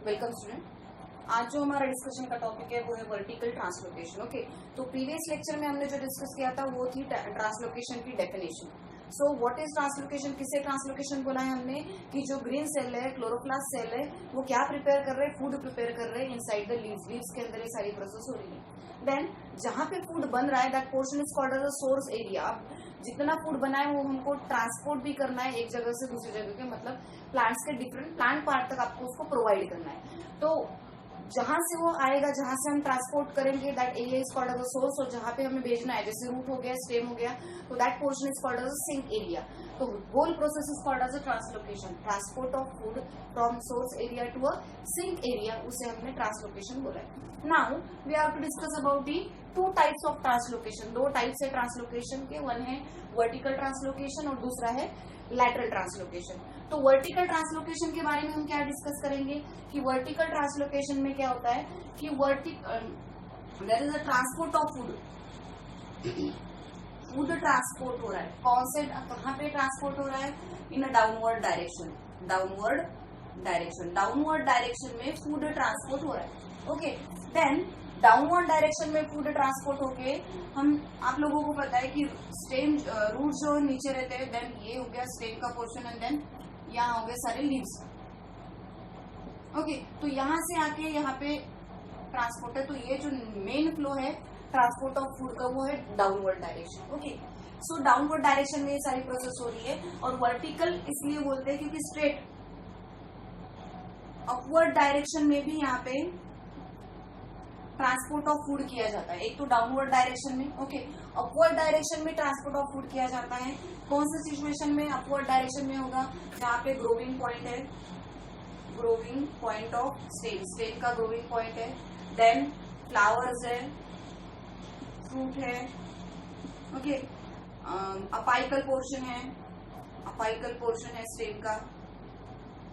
Welcome student. आज जो हमारा डिस्कशन का टॉपिक है वो है वर्टिकल ट्रांसलोकेशन। ओके, तो प्रीवियस लेक्चर में हमने जो डिस्कस किया था वो थी ट्रांसलोकेशन की definition. So what is translocation? किसे ट्रांसलोकेशन बोला है हमने कि जो ग्रीन सेल है, क्लोरोप्लास्ट सेल है, वो क्या प्रिपेयर कर रहे हैं? फूड प्रिपेयर कर रहे हैं इनसाइड द लीव्स। लीव्स के अंदर ये सारी प्रोसेस हो रही है। देन जहां पे फूड बन रहा है that portion is called as a source area. जितना फूड बना है वो हमको ट्रांसपोर्ट भी करना है एक जगह से दूसरी जगह के, मतलब प्लांट्स के डिफरेंट प्लांट पार्ट तक आपको उसको प्रोवाइड करना है। तो जहां से वो आएगा, जहां से हम ट्रांसपोर्ट करेंगे that area is called as a source, और जहां पे हमें भेजना है जैसे रूट हो गया, स्टेम हो गया, तो that portion is called as a sink area. तो whole process is called as a translocation. Transport of food from source area to a sink area, उसे हमने ट्रांसलोकेशन बोला है। Now we have to discuss about the two types of translocation. दो types है translocation के, one है vertical translocation और दूसरा है लैटरल ट्रांसलोकेशन। तो वर्टिकल ट्रांसलोकेशन के बारे में हम क्या डिस्कस करेंगे कि वर्टिकल ट्रांसलोकेशन में क्या होता है कि there is a transport of food. Food transport हो रहा है, कौन से कहाँ पे ट्रांसपोर्ट हो रहा है? In a downward direction. Downward direction में फूड ट्रांसपोर्ट हो रहा है। ओके, देन डाउनवर्ड डायरेक्शन में फूड ट्रांसपोर्ट होके आप लोगों को पता है कि स्टेम रूट जो नीचे रहते हैं, देन ये हो गया स्टेम का पोर्शन एंड देन यहाँ हो गए सारे लीव्स। ओके, तो यहाँ से आके यहाँ पे ट्रांसपोर्ट है। तो ये जो मेन फ्लो है ट्रांसपोर्ट ऑफ फूड का वो है डाउनवर्ड डायरेक्शन। ओके, सो डाउनवर्ड डायरेक्शन में ये सारी प्रोसेस हो रही है। और वर्टिकल इसलिए बोलते हैं क्योंकि स्ट्रेट अपवर्ड डायरेक्शन में भी यहाँ पे ट्रांसपोर्ट ऑफ फूड किया जाता है। एक तो डाउनवर्ड डायरेक्शन में, ओके, अपवर्ड डायरेक्शन में ट्रांसपोर्ट ऑफ फूड किया जाता है। कौन सी सिचुएशन में अपवर्ड डायरेक्शन में होगा? जहाँ पे ग्रोविंग पॉइंट है, growing point of stem, stem का ग्रोविंग पॉइंट है, देन फ्लावर्स है, फ्रूट है, ओके, अपाइकल पोर्शन है, अपाइकल पोर्शन है स्टेम का।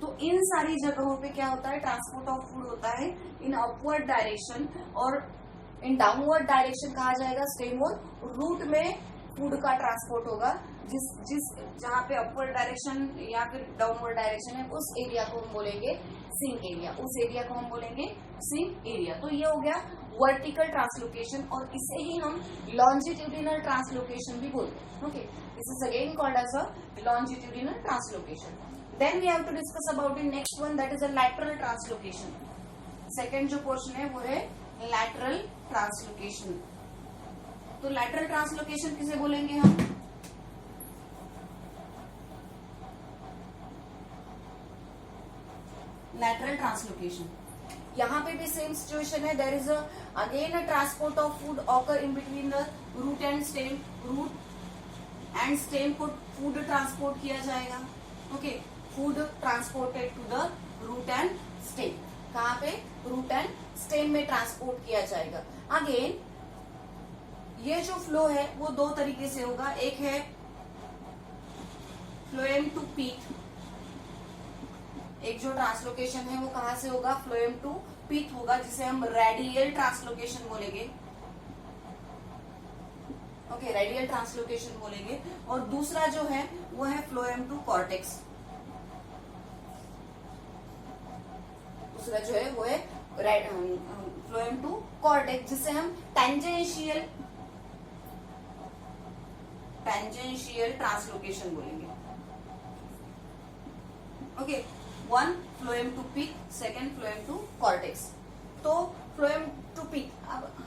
तो इन सारी जगहों पे क्या होता है? ट्रांसपोर्ट ऑफ फूड होता है इन अपवर्ड डायरेक्शन। और इन डाउनवर्ड डायरेक्शन कहा जाएगा स्टेम और रूट में फूड का ट्रांसपोर्ट होगा। जिस जहाँ पे अपवर्ड डायरेक्शन या फिर डाउनवर्ड डायरेक्शन है उस एरिया को हम बोलेंगे सिंक एरिया। उस एरिया को हम बोलेंगे सिंक एरिया। तो ये हो गया वर्टिकल ट्रांसलोकेशन, और इसे ही हम लॉन्जिट्यूडिनल ट्रांसलोकेशन भी बोलते हैं। Okay, this is again called as a longitudinal translocation. Then we have to discuss about the next one, that is a lateral translocation. Second जो portion है वो है lateral translocation. तो lateral translocation किसे बोलेंगे हम? Lateral translocation. यहाँ पे भी सेम सिचुएशन है। There is again a transport of food occur in between the root and stem. Root and stem को फूड ट्रांसपोर्ट किया जाएगा। Okay, food transported to the root and stem. कहाँ पे? Root and stem में transport किया जाएगा। Again ये जो फ्लो है वो दो तरीके से होगा। एक है फ्लोएम टू पीक। एक जो ट्रांसलोकेशन है वो कहाँ से होगा? फ्लोएम टू पीक होगा, जिसे हम रेडियल ट्रांसलोकेशन बोलेंगे। ओके, रेडियल ट्रांसलोकेशन बोलेंगे। और दूसरा जो है वो है फ्लोएम टू कॉर्टेक्स। दूसरा जो है वो है फ्लोएम टू कॉर्टेक्स, जिसे हम टेंजेंशियल ट्रांसलोकेशन बोलेंगे। Okay, one phloem to pith, second phloem to cortex. तो फ्लोएम टू पीक,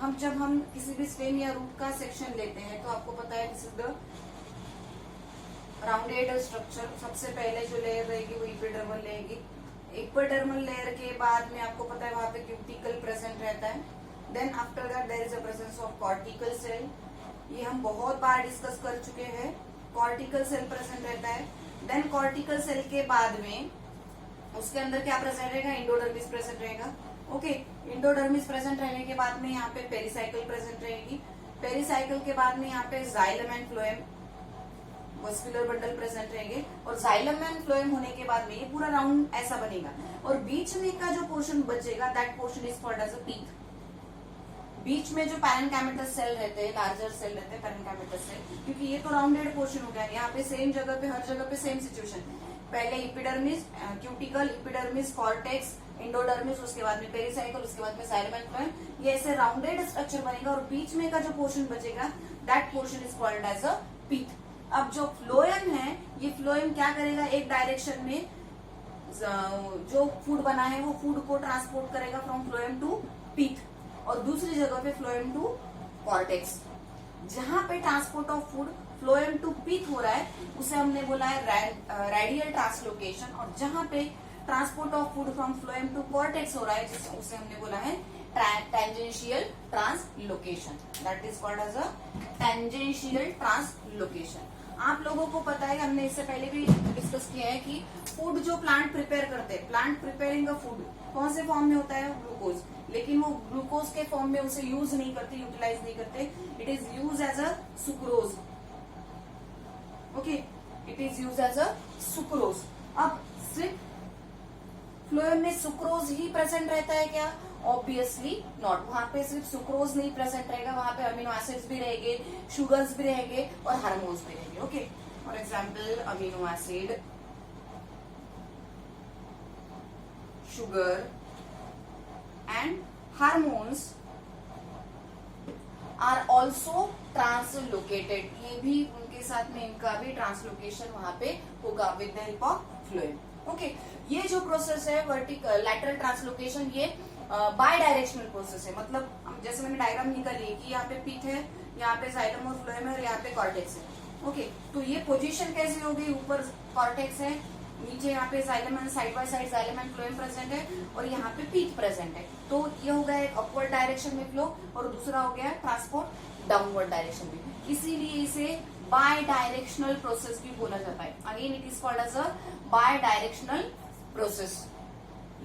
अब जब हम किसी भी स्टेम या रूट का सेक्शन लेते हैं तो आपको पता है this is the rounded structure. सबसे पहले जो लेयर रहेगी वो इपिडर्मल रहेगी। इपिडर्मल लेयर के बाद में आपको पता है वहां पे क्यूटिकल प्रेजेंट रहता है। Then after that there is a presence of cortical cell. ये हम बहुत बार डिस्कस कर चुके हैं। कॉर्टिकल सेल प्रेजेंट रहता है। देन कॉर्टिकल सेल के बाद में उसके अंदर क्या प्रेजेंट रहेगा? इंडोडर्मिस प्रेजेंट रहेगा। ओके, इंडोडर्मिस प्रेजेंट रहने के बाद में यहाँ पे पेरिसाइकिल प्रेजेंट रहेगी। पेरिसाइकिल के बाद में यहाँ पे xylem and phloem muscular bundle present रहेंगे। और जाइलम एंड फ्लोएम होने के बाद में ये पूरा राउंड ऐसा बनेगा, और बीच में का जो पोर्शन बचेगा that portion is called as a peak. बीच में जो पैरेन्काइमेटस सेल रहते हैं, लार्जर सेल रहते हैं पैरेन्काइमेटस सेल, क्योंकि ये तो राउंडेड पोर्शन हो गया। यहाँ पे सेम जगह पे, हर जगह पे सेम सिचुएशन। पहले epidermis, cuticle, epidermis, cortex, endodermis, उसके बाद में पेरिसाइकल, उसके बाद में जाइलम एंड फ्लोएम। ये ऐसे राउंडेड स्ट्रक्चर बनेगा और बीच में का जो पोर्शन बचेगा that portion is called as a pith. अब जो फ्लोएम है, ये फ्लोएम क्या करेगा, एक डायरेक्शन में जो फूड बना है वो फूड को ट्रांसपोर्ट करेगा फ्रॉम फ्लोएम टू पीथ, और दूसरी जगह पे फ्लोएम टू कॉर्टेक्स। जहां पे transport of food phloem to pith हो रहा है उसे हमने बोला है रेडियल ट्रांसलोकेशन, और जहां पे transport of food from phloem to cortex हो रहा है उसे हमने बोला है tangential translocation. That is called as a tangential translocation. आप लोगों को पता है, हमने इससे पहले भी डिस्कस किया है कि फूड जो प्लांट प्रिपेयर करते हैं, प्लांट प्रिपेयरिंग का फूड कौन से फॉर्म में होता है, ग्लूकोज, लेकिन वो ग्लूकोज के फॉर्म में उसे यूज नहीं करते, यूटिलाइज नहीं करते, it is use as a sucrose. Okay, it is use as a sucrose. अब सिर्फ फ्लोएम में सुक्रोज ही प्रेजेंट रहता है क्या? Obviously not. वहां पे सिर्फ सुक्रोज नहीं प्रेजेंट रहेगा, वहां पे अमीनो एसिड्स भी रहेंगे, शुगर्स भी रहेंगे और हार्मोन्स भी रहेंगे। Okay, for example amino acid, sugar and hormones are also translocated. ये भी उनके साथ में इनका भी ट्रांसलोकेशन वहां पे होगा with the help of phloem. Okay, ये जो प्रोसेस है वर्टिकल लैटरल ट्रांसलोकेशन, ये बाय डायरेक्शनल प्रोसेस है। मतलब जैसे मैंने डायग्राम निकाली कि यहाँ पे पीथ है, यहाँ पे जाइलम और फ्लोएम है और यहाँ पे कॉर्टेक्स है। ओके, तो ये पोजीशन कैसी होगी, ऊपर कॉर्टेक्स है, नीचे यहाँ पे xylem and side by side xylem and phloem present है और यहाँ पे पीथ प्रेजेंट है। तो ये हो गया एक अपवर्ड डायरेक्शन में फ्लो और दूसरा हो गया ट्रांसपोर्ट डाउनवर्ड डायरेक्शन में, इसीलिए इसे बाय डायरेक्शनल प्रोसेस भी बोला जाता है। Again it is called as a bidirectional process.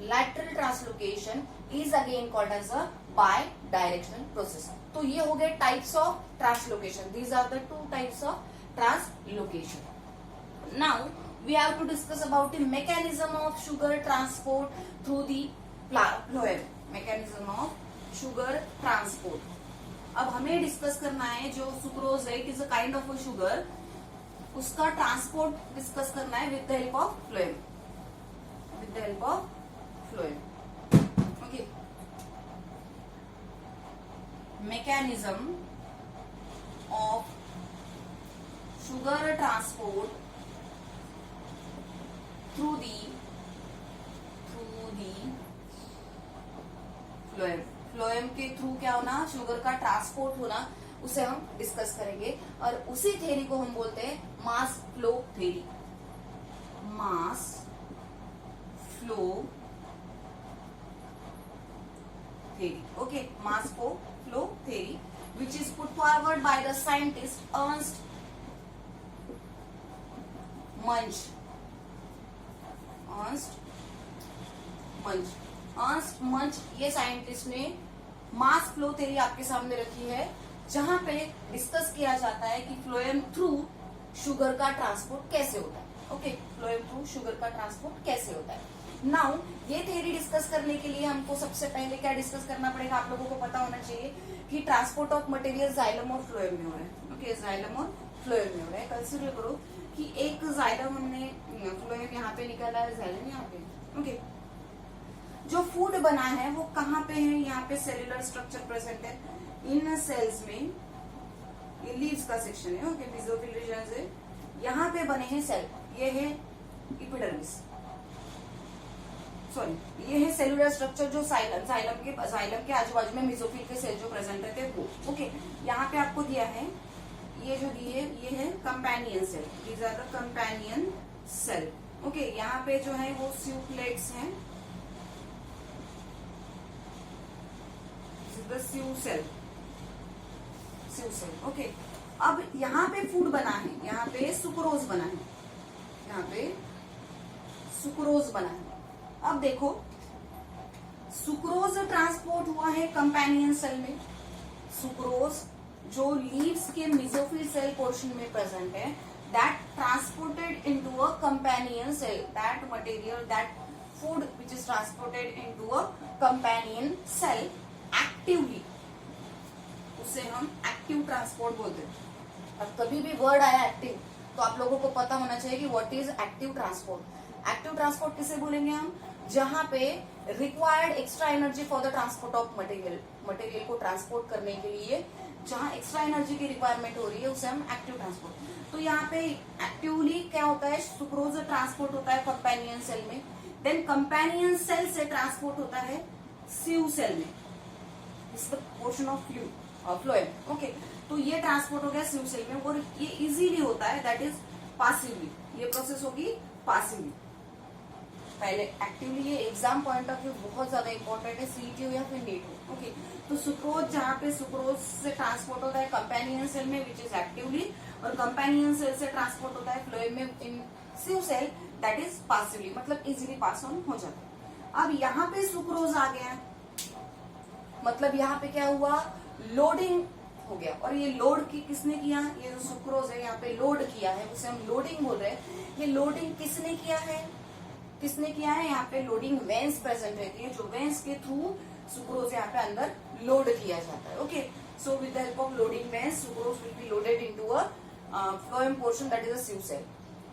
Lateral translocation is again called as a bidirectional process. तो ये हो गए types of translocation, these are the two types of translocation. Now we have to discuss about the mechanism of sugar transport through the phloem, mechanism of sugar transport। अब हमें discuss करना है जो sucrose है, it is a kind of a sugar, उसका transport discuss करना है with the help of phloem, with the help of phloem. Okay, mechanism of sugar transport through the phloem. Phloem के थ्रू क्या होना, शुगर का transport होना, उसे हम डिस्कस करेंगे और उसी थ्योरी को हम बोलते हैं mass flow theory. Mass flow theory. Okay, mass flow theory which is put forward by the scientist Ernst Munch। Ernst मंच ये साइंटिस्ट ने मास फ्लो थ्योरी आपके सामने रखी है, जहां पे डिस्कस किया जाता है कि फ्लोएम थ्रू शुगर का ट्रांसपोर्ट कैसे होता है। ओके, फ्लोएम थ्रू शुगर का ट्रांसपोर्ट कैसे होता है। नाउ ये थ्योरी डिस्कस करने के लिए हमको सबसे पहले क्या डिस्कस करना पड़ेगा, आप लोगों को पता होना चाहिए कि ट्रांसपोर्ट ऑफ मटेरियल जाइलम और फ्लोएम में हो रहा है। ओके, जाइलम और फ्लोएम में हो रहा है। कंसिडर करो कि एक जाइलम हमने फ्लोएम यहाँ पे निकाला है, जाइलम यहाँ पे। ओके, जो फूड बना है वो कहाँ पे है, यहाँ पे सेल्यूलर स्ट्रक्चर प्रेजेंट है। इन सेल्स में ये लीव्स का सेक्शन है। ओके, मेसोफिल रीजन से यहाँ पे बने हैं सेल, ये है एपिडर्मिस, सॉरी ये है सेल्यूलर स्ट्रक्चर जो जाइलम के आजू बाजू में मेसोफिल के सेल जो प्रेजेंट रहते हैं वो। ओके, यहाँ पे आपको दिया है, ये जो दिए ये है companion cell, these are the companion cell. Okay, यहाँ पे जो है वो स्यूप्लेट्स हैं, स्यू सेल। ओके, अब यहाँ पे फूड बना है, यहाँ पे सुक्रोज बना है, यहाँ पे सुक्रोज बना है। अब देखो, सुक्रोज ट्रांसपोर्ट हुआ है कंपेनियन सेल में। सुक्रोज जो लीव्स के मेसोफिल सेल पोर्शन में प्रेजेंट है, that transported into a companion cell, that material, that food which is transported into a companion cell actively, उसे हम एक्टिव ट्रांसपोर्ट बोलते हैं। अब कभी भी वर्ड आया एक्टिव तो आप लोगों को पता होना चाहिए कि what is active transport. Active transport किसे बोलेंगे हम, जहां पे required extra energy for the transport of material, material को ट्रांसपोर्ट करने के लिए जहां एक्स्ट्रा एनर्जी की रिक्वायरमेंट हो रही है उसे हम एक्टिव ट्रांसपोर्ट। तो यहाँ पे एक्टिवली क्या होता है, सुक्रोज ट्रांसपोर्ट होता है कंपेनियन सेल में, देन कंपेनियन सेल से ट्रांसपोर्ट होता है सीव सेल में, इस the portion of phloem. Okay, तो ये ट्रांसपोर्ट हो गया सीव सेल में और ये इजीली होता है, दैट इज पासिवली, ये प्रोसेस होगी पासिवली। पहले एक्टिवली, ये एग्जाम पॉइंट ऑफ व्यू बहुत ज्यादा इंपॉर्टेंट है, सीईटी हो या फिर नीट हो। ओके, तो सुक्रोज जहां पे सुक्रोज से ट्रांसपोर्ट होता है कंपेनियन सेल में विच इज एक्टिवली, और कंपेनियन सेल से ट्रांसपोर्ट होता है फ्लोएम में इन सीव सेल, दैट इज पासिवली, मतलब इजीली पास ऑन हो जाता है। अब यहाँ पे सुक्रोज आ गया, मतलब यहाँ पे क्या हुआ, लोडिंग हो गया, और ये लोड की किसने किया, ये जो सुक्रोज है यहाँ पे लोड किया है, उसे हम लोडिंग बोल रहे हैं। ये लोडिंग किसने किया है, किसने किया है, यहाँ पे लोडिंग वेंस प्रेजेंट रहती है, जो वेंस के थ्रू सुक्रोज यहाँ पे अंदर लोड किया जाता है। Okay, so with the help of loading veins sucrose will be loaded into a phloem portion, that is a sieve cell.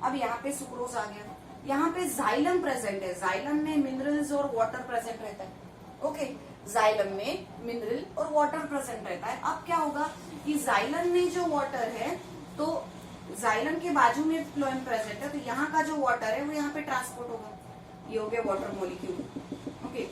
अब यहाँ पे सुक्रोज आ गया, यहाँ पे जाइलम प्रेजेंट है, जाइलम में मिनरल्स और वाटर प्रेजेंट रहता है। ओके, जाइलम में मिनरल और वाटर प्रेजेंट रहता है। अब क्या होगा कि जाइलम में जो वाटर है, तो जाइलम के बाजू में फ्लोएम प्रेजेंट है, तो यहाँ का जो वाटर है वो यहाँ पे ट्रांसपोर्ट होगा, ये हो गया वाटर मॉलिक्यूल। ओके,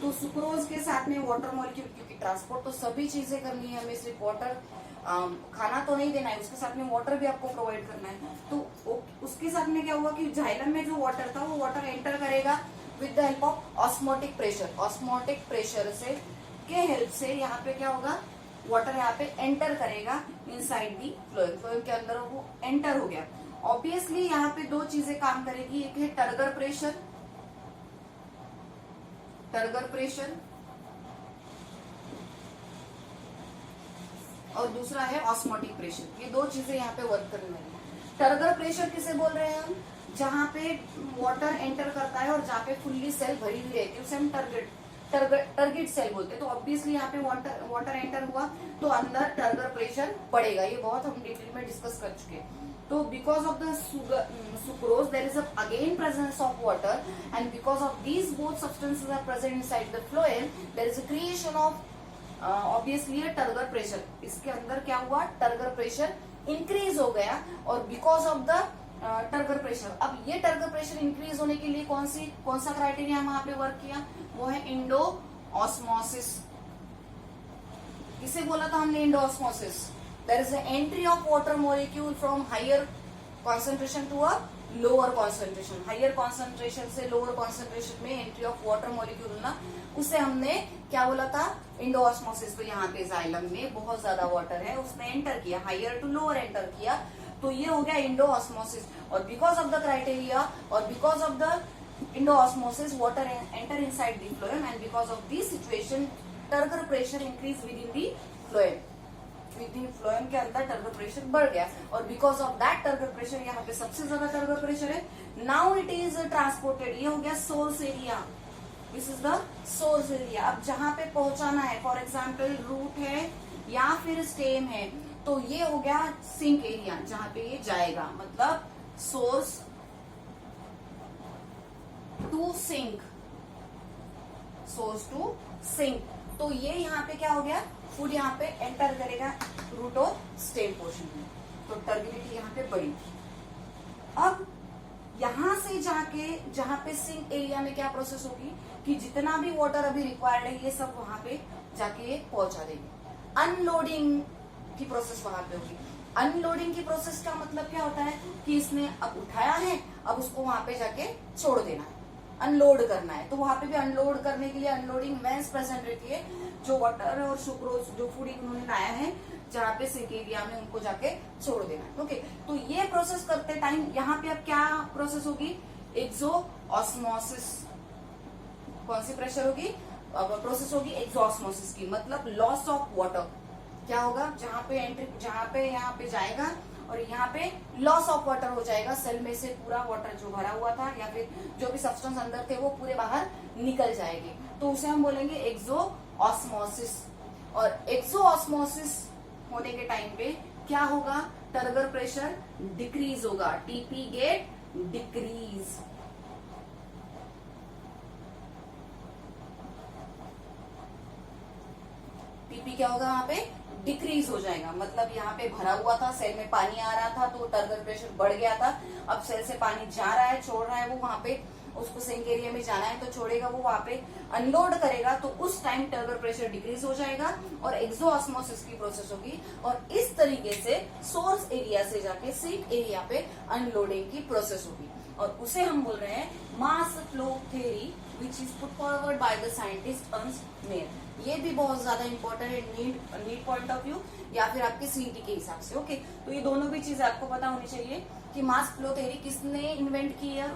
तो सुक्रोज के साथ में वाटर मॉलिक्यूल, क्योंकि ट्रांसपोर्ट तो सभी चीजें करनी है हमें, सिर्फ वाटर खाना तो नहीं देना है, उसके साथ में वाटर भी आपको प्रोवाइड करना है। तो उसके साथ में क्या हुआ कि जाइलम में जो वाटर था वो वाटर एंटर करेगा with the help of osmotic pressure, osmotic pressure से के हेल्प से यहाँ पे क्या होगा, वाटर यहाँ पे एंटर करेगा इनसाइड दी फ्लोएम, फ्लोएम के अंदर वो एंटर हो गया। ऑब्वियसली यहाँ पे दो चीजें काम करेगी, एक है टर्गर प्रेशर, टर्गर प्रेशर, और दूसरा है ऑस्मोटिक प्रेशर। ये दो चीजें यहाँ पे वर्क करने वाली है। टर्गर प्रेशर किसे बोल रहे हैं हम, जहाँ पे वाटर एंटर करता है और जहाँ पे फुल्ली सेल भरी हुई रहती है उसे हम टर्गेट सेल बोलते हैं। तो ऑब्वियसली यहाँ पे वाटर एंटर हुआ तो अंदर टर्गर प्रेशर बढ़ेगा, ये बहुत हम डिटेल में डिस्कस कर चुके हैं। तो because of the sucrose there is again presence of water, and because of these both substances are present inside the phloem, there is a creation of obviously turgor pressure. इसके अंदर क्या हुआ, turgor pressure increase हो गया, और because of the turgor pressure, अब ये turgor pressure increase होने के लिए कौन सा क्राइटेरिया हम यहाँ पे वर्क किया, वो है इंडो ऑस्मोसिस। किसे बोला था हमने, endosmosis. There is entry of water molecule from higher concentration to a lower concentration, higher concentration से लोअर कॉन्सेंट्रेशन में एंट्री ऑफ वाटर मॉलिक्यूल ना, उसे हमने क्या बोला था, इंडो ऑस्मोसिस। तो यहाँ पे जाइलम में बहुत ज्यादा वाटर है, उसने एंटर किया, हायर टू लोअर एंटर किया, तो ये हो गया इंडो ऑस्मोसिस। और बिकॉज ऑफ द क्राइटेरिया और because of the Indo osmosis water enter inside the phloem, and because of this situation turgor pressure increase with in the phloem, with in phloem के अंदर turgor pressure बढ़ गया, और because of that turgor pressure, यहाँ पे सबसे ज्यादा turgor pressure है, नाउ इट इज ट्रांसपोर्टेड, ये हो गया source area, this is the source area. अब जहां पे पहुंचाना है, फॉर एग्जाम्पल रूट है या फिर स्टेम है, तो ये हो गया सिंक एरिया, जहां पे ये जाएगा, मतलब source to sink, source to sink. तो ये यहाँ पे क्या हो गया, फूड यहाँ पे एंटर करेगा रूट और स्टेम पोर्शन में, तो टर्बिडिटी यहाँ पे बढ़ी। अब यहां से जाके जहां पे सिंक एरिया में क्या प्रोसेस होगी कि जितना भी वाटर अभी रिक्वायर्ड है ये सब वहां पे जाके ये पहुंचा देंगे। अनलोडिंग की प्रोसेस वहां पे होगी। अनलोडिंग की प्रोसेस का मतलब क्या होता है कि इसने अब उठाया है, अब उसको वहां पे जाके छोड़ देना है, अनलोड करना है। तो वहां पे भी अनलोड करने के लिए अनलोडिंग वेंस प्रेजेंट रहती है, जो वाटर और सुक्रोज जो फूड उन्होंने लाया है जहाँ पे सिंक एरिया में उनको जाके छोड़ देना है। ओके, तो ये प्रोसेस करते टाइम यहाँ पे अब क्या प्रोसेस होगी, एक्सो ऑस्मोसिस। कौन सी प्रेशर होगी, प्रोसेस होगी एक्सो ऑस्मोसिस की, मतलब लॉस ऑफ वाटर। क्या होगा, जहाँ पे एंट्री, जहाँ पे यहाँ पे जाएगा और यहाँ पे लॉस ऑफ वाटर हो जाएगा, सेल में से पूरा वाटर जो भरा हुआ था या फिर जो भी सब्सटेंस अंदर थे वो पूरे बाहर निकल जाएंगे, तो उसे हम बोलेंगे एक्सो ऑस्मोसिस। और एक्सो ऑस्मोसिस होने के टाइम पे क्या होगा, टर्गर प्रेशर डिक्रीज होगा, टीपी गेट डिक्रीज, पी क्या होगा वहां पे डिक्रीज हो जाएगा। मतलब यहाँ पे भरा हुआ था, सेल में पानी आ रहा था तो टर्गर प्रेशर बढ़ गया था। अब सेल से पानी जा रहा है, छोड़ रहा है, वो वहां पे उसको सिंक एरिया में जाना है तो छोड़ेगा, वो वहां पे अनलोड करेगा तो उस टाइम टर्गर प्रेशर डिक्रीज हो जाएगा और एक्सोऑस्मोसिस की प्रोसेस होगी और इस तरीके से सोर्स एरिया से जाके सिंक एरिया पे अनलोडिंग की प्रोसेस होगी और उसे हम बोल रहे हैं mass flow theory which is put forward by the scientist Ernst Mayr. ये भी बहुत ज्यादा इंपॉर्टेंट है नीड पॉइंट ऑफ व्यू या फिर आपके सीईटी के हिसाब से। ओके, तो ये दोनों भी चीजें आपको पता होनी चाहिए कि मास फ्लो थ्योरी किसने इन्वेंट की है,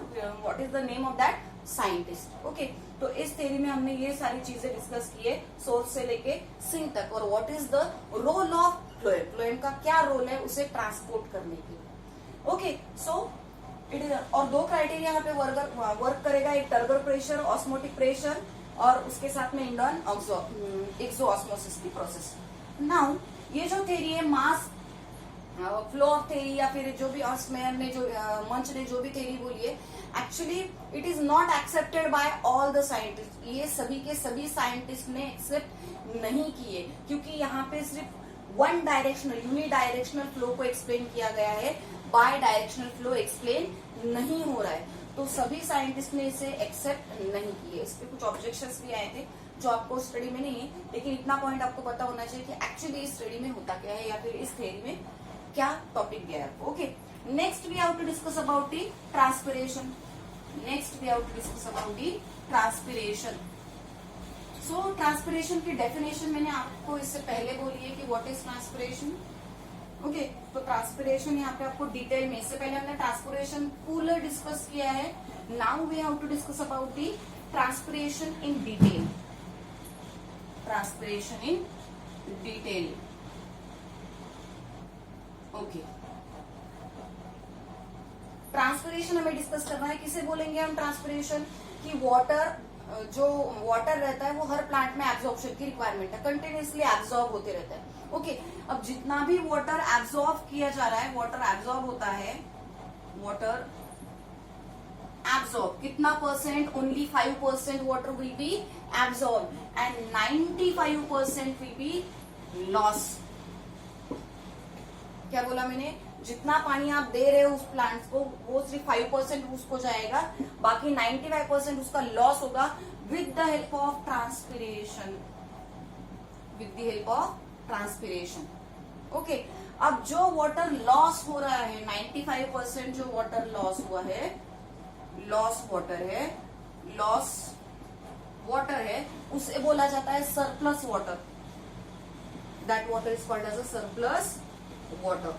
what is the name of that scientist. Okay, तो इस थ्योरी में हमने ये सारी चीजें डिस्कस की है, सोर्स से लेके सिंक तक, और what is the role of phloem, phloem का क्या रोल है उसे ट्रांसपोर्ट करने की। ओके, सो इट इज, और दो क्राइटेरिया यहाँ पे वर्क करेगा, एक टर्गर प्रेशर, ऑस्मोटिक प्रेशर, और उसके साथ में इंडोन एक्सोऑस्मोसिस की प्रोसेस। नाउ ये जो थ्योरी है मास फ्लो ऑफ थ्योरी या फिर जो भी ऑस्मेयर ने जो मंच ने जो भी थ्योरी बोली है, actually it is not accepted by all the scientist. ये सभी के सभी साइंटिस्ट ने एक्सेप्ट नहीं किए क्योंकि यहाँ पे सिर्फ वन डायरेक्शनल यूनिडायरेक्शनल फ्लो को एक्सप्लेन किया गया है, बाय डायरेक्शनल फ्लो एक्सप्लेन नहीं हो रहा है, तो सभी साइंटिस्ट ने इसे एक्सेप्ट नहीं किए। इस पे कुछ ऑब्जेक्शंस भी आए थे जो आपको स्टडी में नहीं है, लेकिन इतना पॉइंट आपको पता होना चाहिए कि एक्चुअली इस स्टडी में होता क्या है या फिर इस थ्योरी में क्या टॉपिक गया है। Okay, next we have to discuss about the transpiration. Next we have to discuss about the transpiration. So transpiration की डेफिनेशन मैंने आपको इससे पहले बोली है कि व्हाट इज ट्रांसपिरेशन। ओके, तो ट्रांसपिरेशन यहाँ पे आपको डिटेल में, इससे पहले हमने ट्रांसपिरेशन पूरा डिस्कस किया है। Now we have to discuss about the transpiration in detail. Transpiration in detail. Okay, transpiration हमें डिस्कस करना है, किसे बोलेंगे हम ट्रांसपिरेशन, कि वाटर, जो वाटर रहता है वो हर प्लांट में एब्जॉर्प्शन की रिक्वायरमेंट है, कंटिन्यूसली एब्जॉर्ब होते रहता है। ओके, अब जितना भी वाटर एब्जॉर्ब किया जा रहा है, वाटर एब्जॉर्ब होता है, वाटर एब्जॉर्ब कितना percent, only 5% water will be absorb and 95% will be loss. क्या बोला मैंने, जितना पानी आप दे रहे हो उस प्लांट्स को वो सिर्फ 5% उसको जाएगा, बाकी 95% उसका लॉस होगा with the help of transpiration, with the help of transpiration. Okay, अब जो वाटर लॉस हो रहा है, 95% जो वाटर लॉस हुआ है, लॉस वाटर है, लॉस वाटर है, उसे बोला जाता है surplus water. That water is called as a surplus water.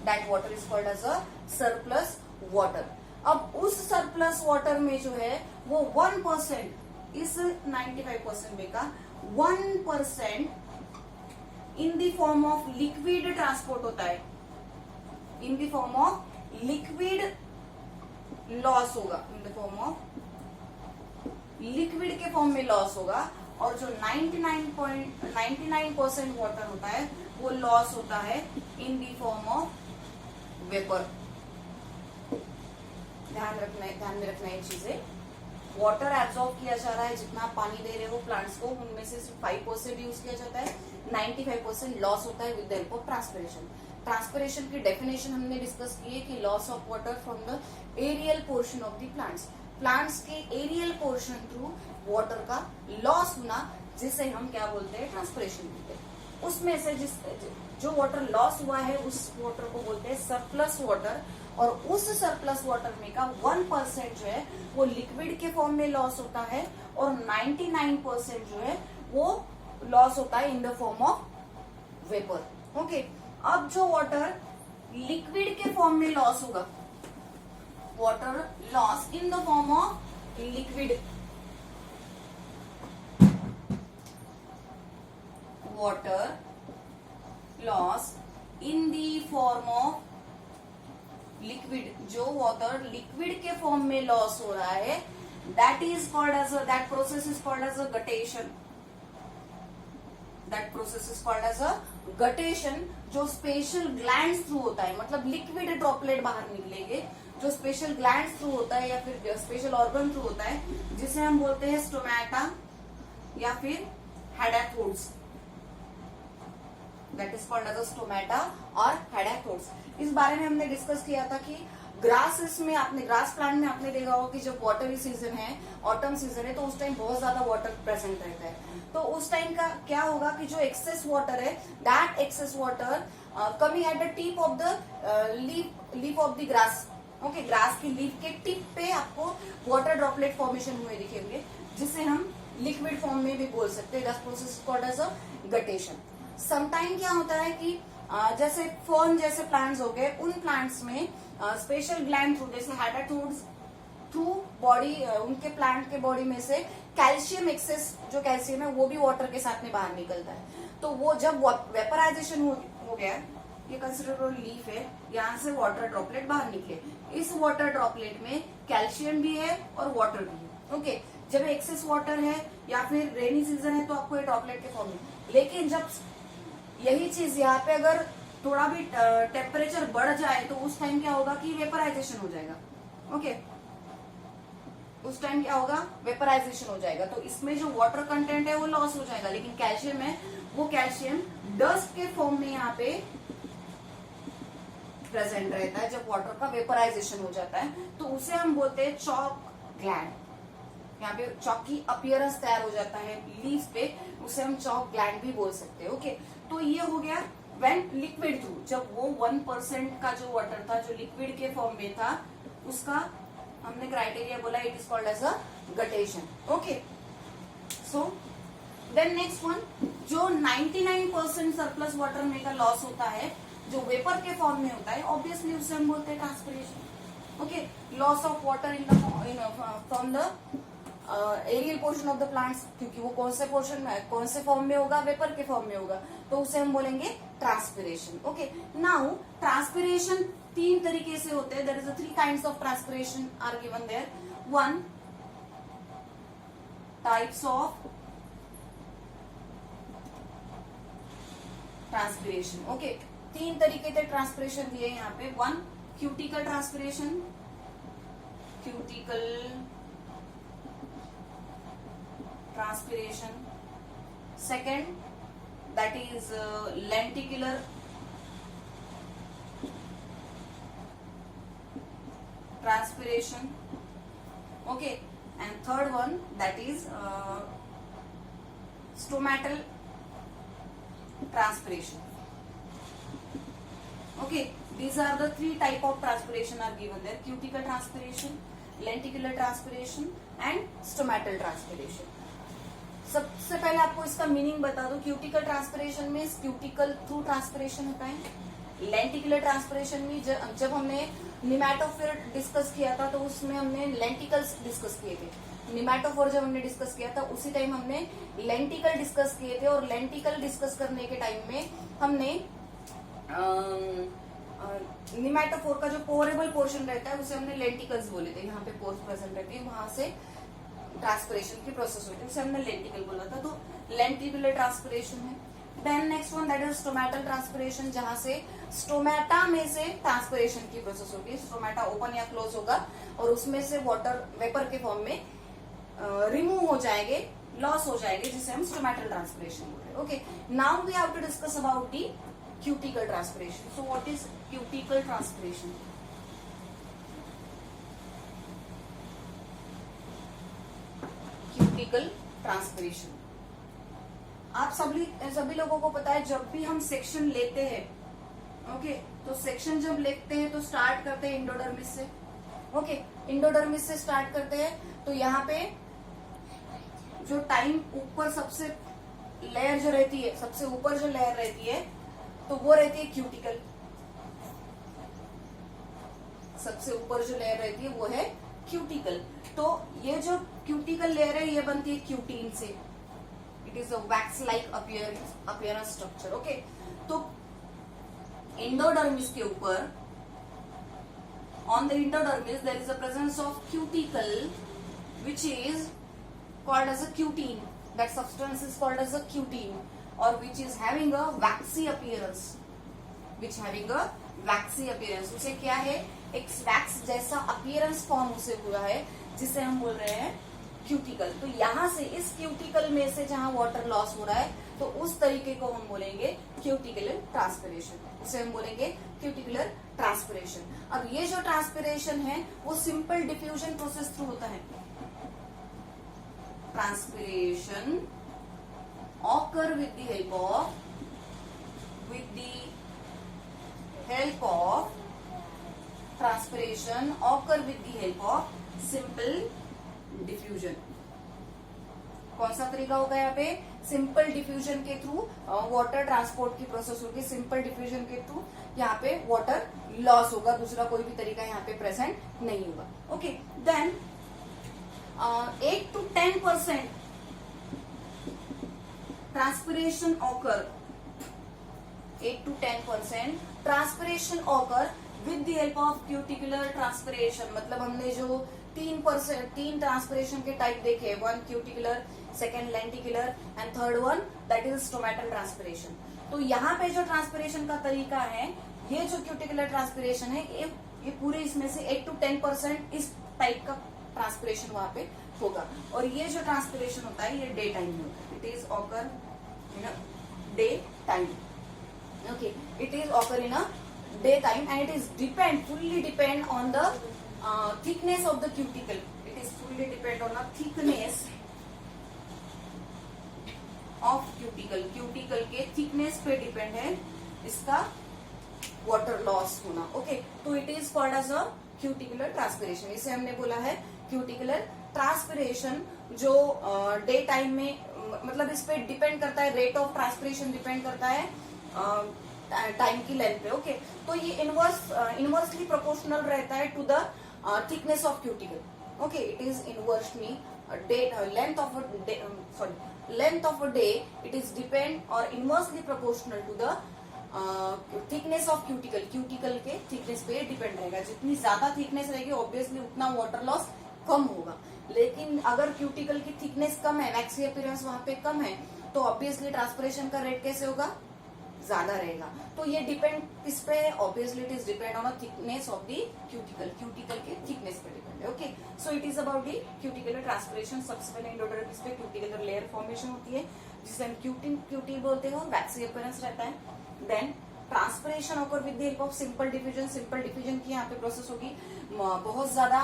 That water is called as a surplus water. अब उस सरप्लस वाटर में जो है वो 1%, इस 95% में का 1% in the form of liquid transport होता है, in the form of liquid loss होगा, in the form of liquid के फॉर्म में लॉस होगा, और जो 99% वाटर होता है वो लॉस होता है इन दी फॉर्म ऑफ वेपर। ध्यान में रखना ये चीजें, वाटर एब्जॉर्ब किया जा रहा है, जितना आप पानी दे रहे हो प्लांट्स को उनमें से सिर्फ 5% यूज किया जाता है, 95% लॉस होता है with the help of transpiration. Transpiration की डेफिनेशन हमने डिस्कस की है कि loss of water from the aerial portion of the plants, plants के एरियल पोर्शन थ्रू वाटर का लॉस होना, जिसे हम क्या बोलते हैं, ट्रांसपिरेशन बोलते हैं। उसमें से जो वाटर लॉस हुआ है उस वाटर को बोलते हैं सरप्लस वाटर, और उस सरप्लस वाटर में का 1% जो है वो लिक्विड के फॉर्म में लॉस होता है, और 99% जो है वो लॉस होता है in the form of vapour. Okay, अब जो वाटर लिक्विड के फॉर्म में लॉस होगा, water loss in the form of liquid, water loss in the form of liquid, जो वाटर लिक्विड के फॉर्म में लॉस हो रहा है, that is called as a, that process is called as a guttation, that process is called as a guttation, जो special glands through होता है, मतलब लिक्विड ड्रॉपलेट बाहर निकलेंगे जो स्पेशल ग्लैंड्स थ्रू होता है या फिर स्पेशल ऑर्गन थ्रू होता है, जिसे हम बोलते हैं स्टोमेटा या फिर हेडाथोड्स। That is called as stomata और हेडाक्रोड्स। इस बारे में हमने डिस्कस किया था कि ग्रास में आपने ग्रास प्लांट में आपने देखा होगा कि जब वाटरी सीजन है, ऑटम सीजन है, तो उस टाइम बहुत ज्यादा वाटर प्रेजेंट रहता है। तो उस टाइम का क्या होगा कि जो एक्सेस वाटर है, that excess water coming at the tip of the leaf of the grass. Okay, grass की लीफ के टिप पे आपको वाटर ड्रॉपलेट फॉर्मेशन हुए दिखेंगे, जिसे हम लिक्विड फॉर्म में भी बोल सकते हैं। That process called as a guttation. Sometime क्या होता है कि जैसे फर्न जैसे प्लांट्स हो गए, उन प्लांट्स में स्पेशल ग्लैंड थ्रू, जैसे हेडाटोड्स थ्रू बॉडी, उनके प्लांट के बॉडी में से कैल्शियम एक्सेस, जो कैल्शियम है वो भी वाटर के साथ में बाहर निकलता है। तो वो जब वेपराइजेशन हो गया, ये कंसिडरेबल लीफ है, यहाँ से वाटर ड्रॉपलेट बाहर निकले। इस वाटर ड्रॉपलेट में कैल्शियम भी है और वाटर भी है। ओके, जब एक्सेस वाटर है या फिर रेनी सीजन है तो आपको ये ड्रॉपलेट के फॉर्म में, लेकिन जब यही चीज यहाँ पे अगर थोड़ा भी टेम्परेचर बढ़ जाए तो उस टाइम क्या होगा कि वेपराइजेशन हो जाएगा। ओके, उस टाइम क्या होगा, वेपराइजेशन हो जाएगा। तो इसमें जो वाटर कंटेंट है वो लॉस हो जाएगा, लेकिन कैल्शियम है, वो कैल्शियम डस्ट के फॉर्म में यहाँ पे प्रेजेंट रहता है। जब वाटर का वेपराइजेशन हो जाता है तो उसे हम बोलते हैं चॉक ग्लैंड। यहाँ पे चॉक की अपीयरेंस तैयार हो जाता है लीफ पे, उसे हम चॉक ग्लैंड भी बोल सकते हैं। ओके, तो ये हो गया व्हेन लिक्विड थ्रू, जब वो 1% का जो वाटर था जो लिक्विड के फॉर्म में था, उसका हमने क्राइटेरिया बोला, it is called as a guttation. Okay, so then next one, जो 99% सरप्लस वाटर में का लॉस होता है, जो वेपर के फॉर्म में होता है, ऑब्वियसली उसे हम बोलते हैं transpiration. Okay, loss of water in from the aerial portion of the plants, क्योंकि वो कौन से पोर्शन में, कौन से फॉर्म में होगा, वेपर के फॉर्म में होगा, तो उसे हम बोलेंगे ट्रांसपिरेशन। ओके, नाउ ट्रांसपिरेशन 3 तरीके से होते हैं। There is 3 kinds of transpiration are given there. 1 types of transpiration. Okay, 3 तरीके से ट्रांसपिरेशन दिए यहाँ पे। 1 cuticle transpiration, cuticle transpiration. Second, that is lenticular transpiration. Okay, and third one, that is stomatal transpiration. Okay, these are the 3 type of transpiration are given there: cuticle transpiration, lenticular transpiration and stomatal transpiration. सबसे पहले आपको इसका meaning बता दूं। Cuticle transpiration में cuticle through transpiration होता है। Lenticular transpiration में जब हमने निमेटोफोर डिस्कस किया था तो उसमें हमने लेंटिकल्स डिस्कस किए थे। निमेटोफोर जब हमने डिस्कस किया था उसी टाइम हमने लेंटिकल डिस्कस किए थे, और लेंटिकल डिस्कस करने के टाइम में हमने निमेटोफोर का जो पोरेबल पोर्शन रहता है उसे हमने लेंटिकल्स बोले थे। यहाँ पे पोर्स प्रेजेंट रहती है, वहां से ट्रांसपिरेशन की प्रोसेस होती है, उसे हमने लेंटिकल बोला था। तो लेंटिकुलर ट्रांसपिरेशन है। Then next one, that is stomatal transpiration, जहां से स्टोमेटा में से ट्रांसपिरेशन की प्रोसेस होती है। स्टोमेटा ओपन या क्लोज होगा और उसमें से वाटर वेपर के फॉर्म में रिमूव हो जाएंगे, लॉस हो जाएंगे, जिसे हम स्टोमेटल ट्रांसपिरेशन बोलते हैं। Okay, now we have to discuss about the cuticle transpiration. So what is cuticle transpiration? Cuticle transpiration, आप सभी लोगों को पता है, जब भी हम सेक्शन लेते हैं, ओके, तो सेक्शन जब लेते हैं तो स्टार्ट करते हैं इंडोडर्मिस से। ओके, इंडोडर्मिस से स्टार्ट करते हैं। तो यहाँ पे जो टाइम ऊपर सबसे लेयर जो रहती है, सबसे ऊपर जो लेयर रहती है, तो वो रहती है क्यूटिकल। सबसे ऊपर जो लेयर रहती है वो है क्यूटिकल। तो ये जो क्यूटिकल लेयर है ये बनती है क्यूटीन से। It is a wax like appearance structure. Okay, तो इंडोडर्मिस के ऊपर, on the endodermis there is a presence of cuticle which is called as a cutin. That substance is called as a cutin, or which is having a waxy appearance. Which having a waxy appearance. उसे क्या है, एक wax जैसा appearance form उसे हुआ है, जिसे हम बोल रहे हैं क्यूटिकल। तो यहाँ से इस क्यूटिकल में से जहां वाटर लॉस हो रहा है तो उस तरीके को हम बोलेंगे क्यूटिकुलर ट्रांसपिरेशन, उसे हम बोलेंगे क्यूटिकुलर ट्रांसपिरेशन। अब ये जो ट्रांसपिरेशन है वो सिंपल डिफ्यूजन प्रोसेस थ्रू होता है। Transpiration occur with the help of transpiration occur with the help of simple diffusion. कौन सा तरीका होगा यहाँ पे? सिंपल डिफ्यूजन के थ्रू वाटर ट्रांसपोर्ट की प्रोसेस होगी। सिंपल डिफ्यूजन के थ्रू यहाँ पे वाटर लॉस होगा, दूसरा कोई भी तरीका यहाँ पे प्रेजेंट नहीं होगा। Okay, then 8 to 10% transpiration occur, 8 to 10% transpiration occur with the help of cuticular transpiration. मतलब हमने जो 3 ट्रांसपिरेशन के टाइप देखे, one cuticular, second lenticular and third one that is stomatal transpiration. तो यहाँ पे जो ट्रांसपिरेशन का तरीका है, ये जो क्यूटिकुलर ट्रांसपिरेशन है, ये पूरे इसमें से 8 to 10% इस टाइप का ट्रांसपिरेशन वहां पे होगा। और ये जो ट्रांसपिरेशन होता है ये डे टाइम में होता है। It is occur in a day time. Okay, it is occur in a day time and it is fully depend on the thickness of the cuticle. It is fully depend on the thickness of cuticle. Cuticle के thickness पे depend है इसका water loss होना। Okay, तो it is called as a cuticular transpiration. इसे हमने बोला है क्यूटिकुलर ट्रांसपिरेशन, जो डे टाइम में मतलब इस पे डिपेंड करता है, रेट ऑफ ट्रांसपिरेशन डिपेंड करता है टाइम की लेंथ पे। ओके, तो ये इनवर्सली प्रोपोर्शनल रहता है to the thickness of cuticle. Okay, it is inversely length of a day. It is depend or inversely proportional to the thickness of cuticle. Cuticle के thickness पे depend रहेगा। जितनी ज्यादा thickness रहेगी ऑब्वियसली उतना water loss कम होगा। लेकिन अगर क्यूटिकल की थिकनेस कम है, वैक्सी अपीयरेंस वहां पे कम है, तो ऑब्वियसली ट्रांसपिरेशन का रेट कैसे होगा? ज्यादा रहेगा। तो ये डिपेंड इस पे, obviously it is depend on thickness of the cuticle. Cuticle के थिकनेस पे डिपेंड है। Okay, so it is about the cuticular transpiration. सबसे पहले एंडोडर्मिस पे क्यूटिकुलर लेयर फॉर्मेशन होती है जिसे हम क्यूटी बोलते हैं और वैक्सी अपीयरेंस रहता है। Then transpiration occur with the help of simple diffusion. Simple diffusion की यहाँ पे प्रोसेस होगी, बहुत ज्यादा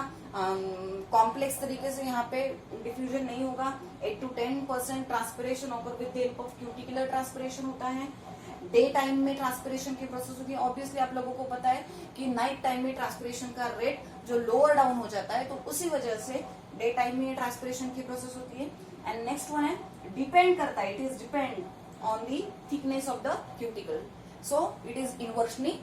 कॉम्प्लेक्स तरीके से यहाँ पे डिफ्यूजन नहीं होगा। 8 to 10% transpiration occur with the help of cuticular transpiration होता है। डे टाइम में ट्रांसपिरेशन की प्रोसेस होगी। ऑब्वियसली आप लोगों को पता है कि नाइट टाइम में ट्रांसपिरेशन का रेट जो लोअर डाउन हो जाता है, तो उसी वजह से डे टाइम में ट्रांसपिरेशन की प्रोसेस होती है। एंड नेक्स्ट वन है डिपेंड करता है, it is depend on the thickness of the cuticle, so it is inversely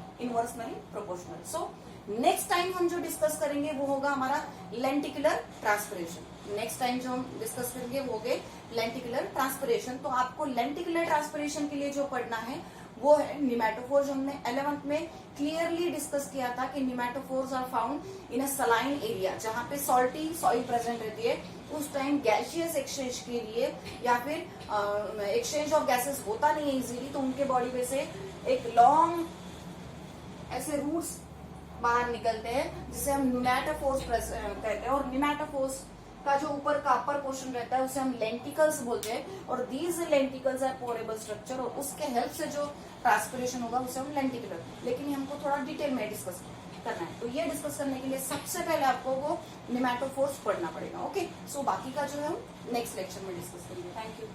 proportional. So next time हम जो डिस्कस करेंगे वो होगा हमारा लेंटिकुलर ट्रांसपिरेशन। नेक्स्ट टाइम जो हम डिस्कस करेंगे वो होगे लेंटिकुलर ट्रांसपिरेशन। तो आपको लेंटिकुलर ट्रांसपिरेशन के लिए जो पढ़ना है वो है निमेटोफोर, जो हमने 11th में क्लियरली डिस्कस किया था कि pneumatophores are found in a saline area, जहां पे सॉल्टी सॉइल प्रेजेंट रहती है। उस टाइम गैसियस एक्सचेंज के लिए या फिर एक्सचेंज ऑफ गैसेस होता नहीं है इजीली, तो उनके बॉडी में से एक लॉन्ग ऐसे रूट्स बाहर निकलते हैं जिसे हम निमेटोफोर्स कहते हैं। और निमेटोफोर्स का जो ऊपर का अपर पोर्शन रहता है उसे हम लेंटिकल्स बोलते हैं। और दीज लेंटिकल्स आर पोरेबल स्ट्रक्चर, और उसके हेल्प से जो ट्रांसपिरेशन होगा उसे हम लेंटिकुलर, लेकिन हमको थोड़ा डिटेल में डिस्कस करना है। तो ये डिस्कस करने के लिए सबसे पहले आपको वो निमेटोफोर्स पढ़ना पड़ेगा। ओके, सो बाकी का जो है हम नेक्स्ट लेक्चर में डिस्कस करेंगे। Thank you.